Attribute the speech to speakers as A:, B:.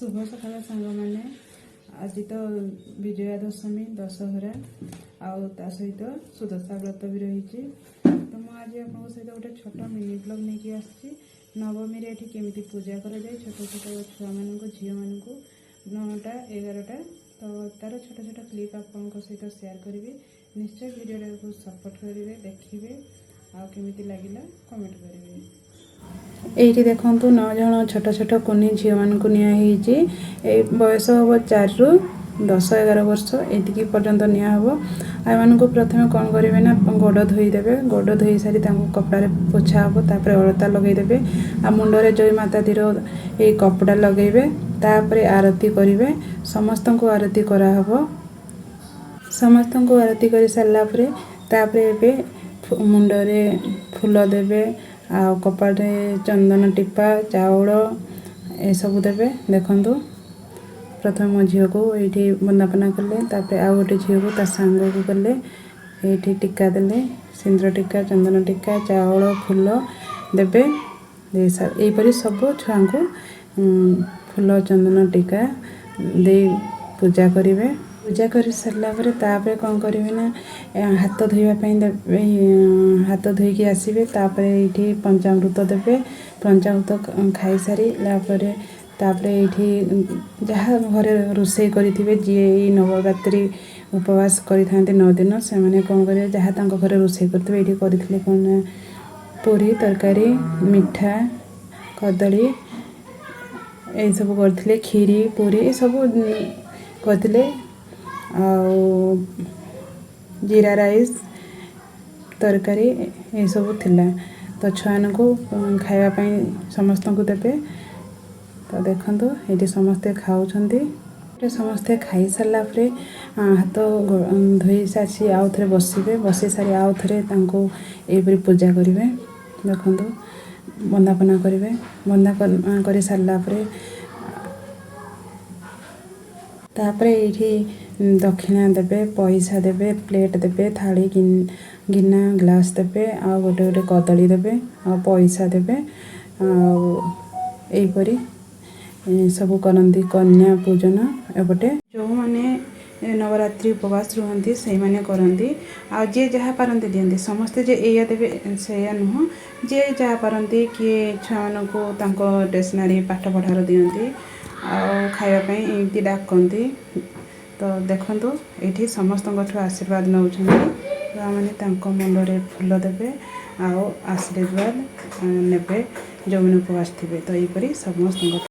A: शुभ सकाल सांग मैंने आज तो विजया दशमी दशहरा आउ ता सहित सुदशा व्रत भी रही। तो मुझे आप सहित गोटे छोट मिनी ब्लॉग नहीं आसी नवमी ये केमी पूजा कर छोट छोट छुआ मान झील मान 9टा 11टा तो तार छोट छोट क्लिप आप सहित सेयार करी निश्चय वीडियो को सपोर्ट करेंगे देखिए आमती लगे कमेंट करेंगे। ये देखूँ 9 जन छोट छोट कुनी झील मानक नि बयस हम 4 ରୁ 10-11 वर्ष ये पर्यंत निहब आमको प्रथम कौन करेंगे ना गोड़ धोईदेवे गोड़ धोई सारी कपड़ा पोछा हम तापर अलता लगेदेवे आ मुंडे जय माता दीर ये कपड़ा लगेबे तापर आरती करेंगे समस्त को आरती कराहब समस्त को आरती कर सारापर तापर मुंडे फूल देवे आ कपाटे चंदन टीपा चाउल ए सब देवे। देखंतु प्रथम मो झील को ये बंदापना कले तापर आउ गोटे झील को ता सांग को कले ये टीका देले सिंदूर टीका चंदन टीका चाउल फूल देवे यहीपरि सब छुआ को फूल चंदन टीका दे पूजा करेंगे। पूजा कर सारापर कौन करेंगे ना हाथ धोवाई देवे हाथ धोईकी आसवे तापर ये पंचामृत देवे पंचामृत खाई सारापर तापर ये जहाँ घरे रोषे करेंगे जी नवरात्रि उपवास करें 9 दिन से मैंने कौन करेंगे जहाँ घर रोषे करते ये करते कौन पूरी तरकारी मिठा कदली ये सब करते खीरी पूरी ये सब करते जीरा राइस तरकारी ये सब थिला तो छुआ को खावाई समस्त को देवे। तो देखो ये समस्ते खाऊँ समस्ते खाई सारा हाथ धोई सारी आउ थे बसवे बसी सारी आउ थे ये पूजा करेंगे। देखो बंदापना करेंगे बंदा कर सारापर तापर ये दक्षिणा देवे पैसा देवे प्लेट देवे थाली गिना ग्लास देवे आ गोटे गोटे कदली देवे आ पैसा देवे यहीपरि सब करती कन्या पूजन एपटे जो मैंने नवरात्रि उपवास रुहति से मैंने करती आ जे जहाँ पारती दिखती समस्ते जे या देवे से नुह जे जहाँ पारती किए छुआ को स्टेशनरी पाठ पढ़ार दिखती खावाई एमती डाकती। तो देखो ये समस्त आशीर्वाद नौ मैंने मुंडे फूल देवे आशीर्वाद ने जो मैंने उपवास थे तो यहीपरि समस्त